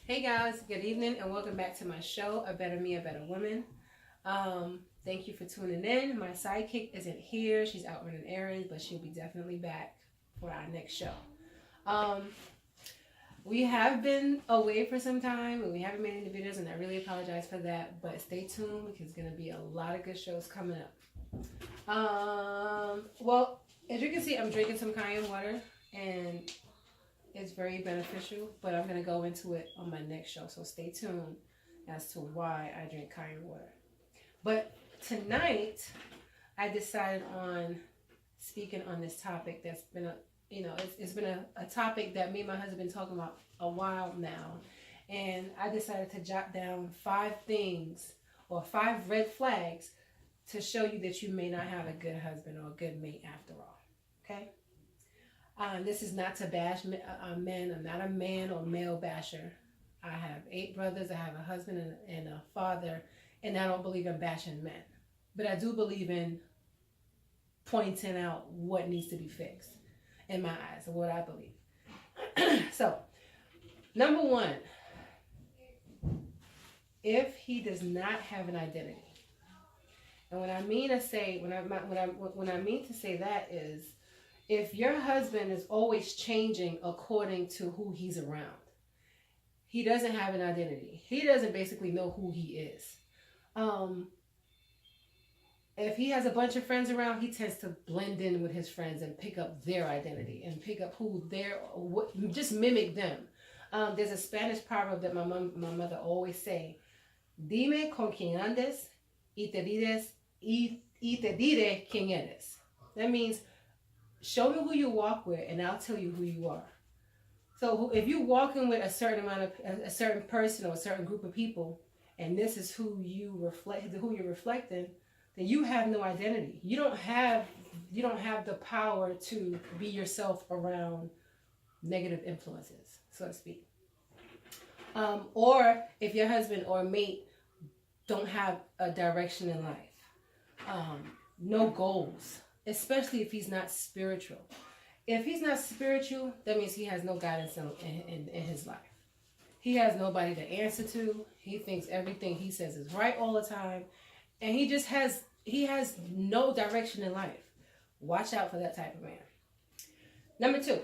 Hey guys, good evening and welcome back to my show, A Better Me, A Better Woman. Thank you for tuning in. My sidekick isn't here. She's out running errands, but she'll be definitely back for our next show. Um, we have been away for some time and we haven't made any videos, and I really apologize for that, but stay tuned because there's going to be a lot of good shows coming up. Well, as you can see, I'm drinking some cayenne water and it's very beneficial, but I'm going to go into it on my next show. So stay tuned as to why I drink cayenne water. But tonight, I decided on speaking on this topic that's been it's been a topic that me and my husband been talking about a while now. And I decided to jot down 5 things or 5 red flags to show you that you may not have a good husband or a good mate after all. Okay? This is not to bash men. I'm not a man or male basher. I have 8 brothers. I have a husband and a father, and I don't believe in bashing men. But I do believe in pointing out what needs to be fixed in my eyes, or what I believe. So, number 1, if he does not have an identity. And what I mean to say, when I mean to say that is, if your husband is always changing according to who he's around, he doesn't have an identity. He doesn't basically know who he is. If he has a bunch of friends around, he tends to blend in with his friends and pick up their identity and pick up who they're, just mimic them. There's a Spanish proverb that my mother always say: "Dime con quién andes y te diré quién eres." That means, show me who you walk with, and I'll tell you who you are. So if you're walking with a certain person or a certain group of people, and this is who you're reflecting, then you have no identity. You don't have the power to be yourself around negative influences, so to speak. Or if your husband or mate don't have a direction in life, no goals, especially if he's not spiritual. If he's not spiritual, that means he has no guidance in his life. He has nobody to answer to. He thinks everything he says is right all the time. And he has no direction in life. Watch out for that type of man. Number 2,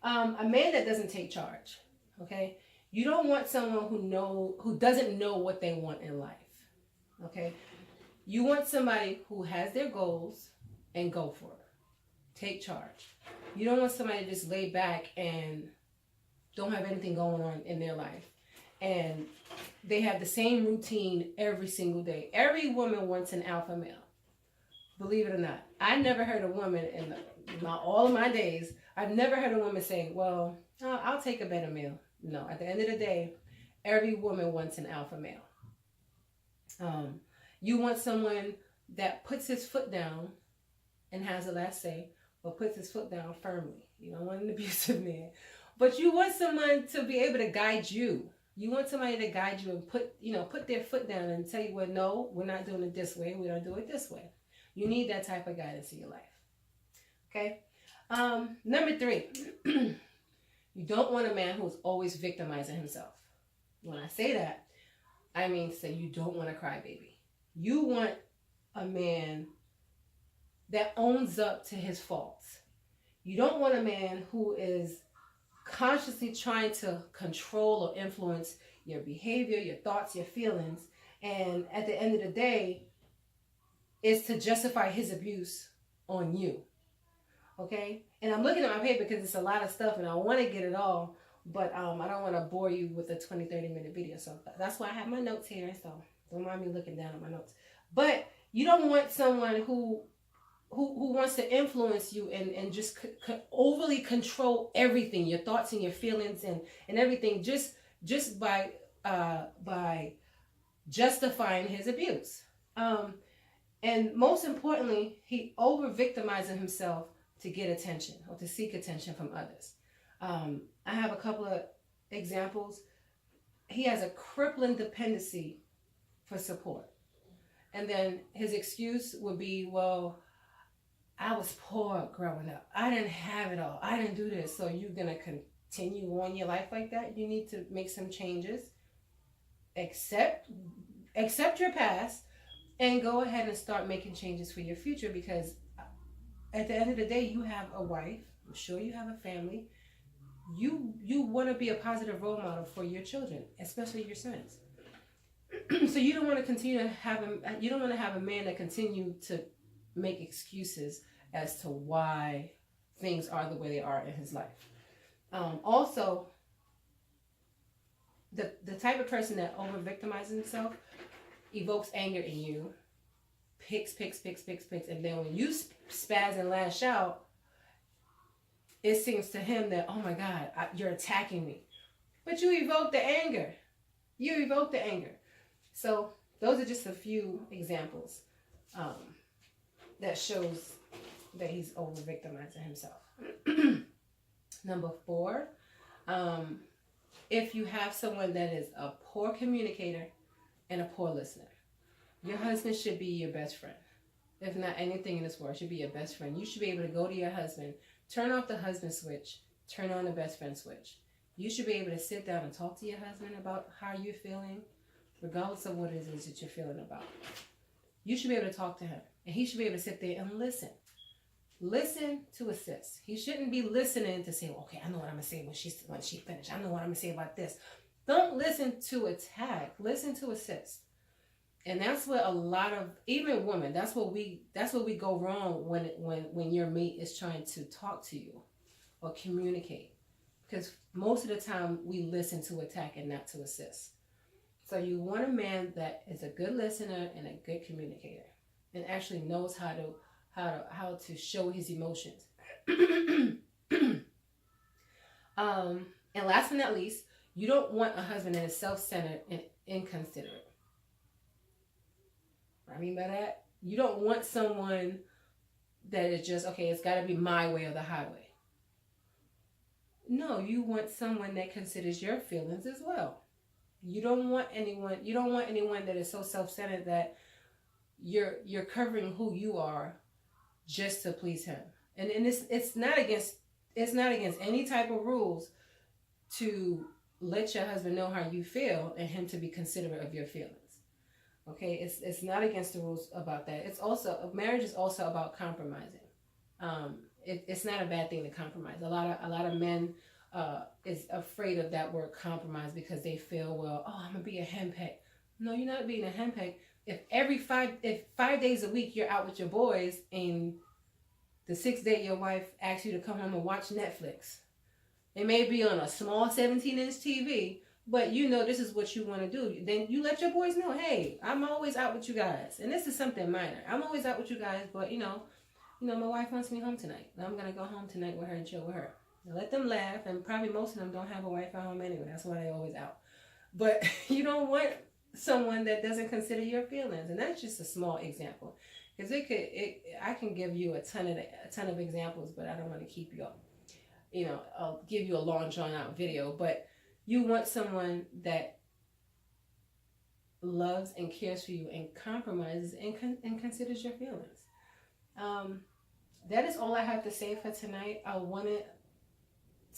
a man that doesn't take charge. Okay? You don't want someone who doesn't know what they want in life. Okay? You want somebody who has their goals and go for it. Take charge. You don't want somebody to just lay back and don't have anything going on in their life. And they have the same routine every single day. Every woman wants an alpha male. Believe it or not. I never heard a woman in all of my days, I've never heard a woman say, well, I'll take a better male. No, at the end of the day, every woman wants an alpha male. You want someone that puts his foot down and has the last say, but puts his foot down firmly. You don't want an abusive man. But you want someone to be able to guide you. You want somebody to guide you and put their foot down and tell you, well, no, we're not doing it this way. We don't do it this way. You need that type of guidance in your life. Okay? Number 3, you don't want a man who's always victimizing himself. When I say that, I mean say you don't want a crybaby. You want a man that owns up to his faults. You don't want a man who is consciously trying to control or influence your behavior, your thoughts, your feelings, and at the end of the day, is to justify his abuse on you. Okay? And I'm looking at my paper because it's a lot of stuff and I want to get it all, but I don't want to bore you with a 20-30 minute video. So that's why I have my notes here. So don't mind me looking down at my notes. But you don't want someone who wants to influence you and just overly control everything, your thoughts and your feelings and everything, just by justifying his abuse. And most importantly, he over-victimizing himself to get attention or to seek attention from others. I have a couple of examples. He has a crippling dependency for support. And then his excuse would be, well, I was poor growing up. I didn't have it all. I didn't do this. So you're going to continue on your life like that. You need to make some changes. Accept your past and go ahead and start making changes for your future, because at the end of the day, you have a wife. I'm sure you have a family. You want to be a positive role model for your children, especially your sons. So you don't want to continue to have you don't want to have a man that continue to make excuses as to why things are the way they are in his life. Also, the type of person that over victimizes himself evokes anger in you, picks, and then when you spaz and lash out, it seems to him that, oh my God, you're attacking me. But you evoke the anger. You evoke the anger. So those are just a few examples that shows that he's over victimizing himself. Number 4, if you have someone that is a poor communicator and a poor listener, your husband should be your best friend. If not anything in this world, should be your best friend. You should be able to go to your husband, turn off the husband switch, turn on the best friend switch. You should be able to sit down and talk to your husband about how you're feeling, regardless of what it is that you're feeling about. You should be able to talk to him, and he should be able to sit there and listen. Listen to assist. He shouldn't be listening to say, okay, I know what I'm going to say when she finished. I know what I'm going to say about this. Don't listen to attack. Listen to assist. And that's what a lot of, even women, that's what we go wrong when your mate is trying to talk to you or communicate. Because most of the time we listen to attack and not to assist. So you want a man that is a good listener and a good communicator and actually knows how to show his emotions. And last but not least, you don't want a husband that is self-centered and inconsiderate. What I mean by that, you don't want someone that is just, okay, it's got to be my way or the highway. No, you want someone that considers your feelings as well. You don't want anyone that is so self-centered that you're covering who you are just to please him. And it's not against any type of rules to let your husband know how you feel and him to be considerate of your feelings. Okay, it's not against the rules about that. It's also, marriage is also about compromising. It's not a bad thing to compromise. A lot of men is afraid of that word compromise because they feel, well, oh, I'm gonna be a henpeck. No, you're not being a henpeck. If 5 days a week you're out with your boys and the 6th day your wife asks you to come home and watch Netflix, it may be on a small 17-inch TV, but you know this is what you want to do. Then you let your boys know, hey, I'm always out with you guys, and this is something minor. I'm always out with you guys, but you know, my wife wants me home tonight. I'm gonna go home tonight with her and chill with her. Now, let them laugh, and probably most of them don't have a wife at home anyway. That's why they're always out. But you don't want someone that doesn't consider your feelings, and that's just a small example. Because I can give you a ton of examples, but I don't want to keep you up. I'll give you a long drawn out video, but you want someone that loves and cares for you and compromises and considers your feelings. That is all I have to say for tonight. I want it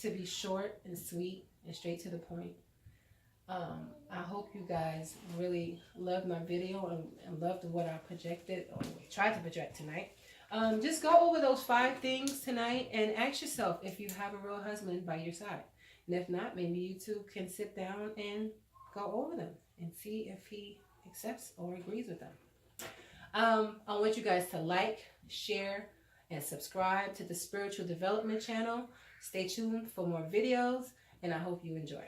to be short and sweet and straight to the point. I hope you guys really loved my video and loved what I projected or tried to project tonight. Just go over those 5 things tonight and ask yourself if you have a real husband by your side. And if not, maybe you two can sit down and go over them and see if he accepts or agrees with them. I want you guys to like, share, and subscribe to the Spiritual Development channel. Stay tuned for more videos, and I hope you enjoy.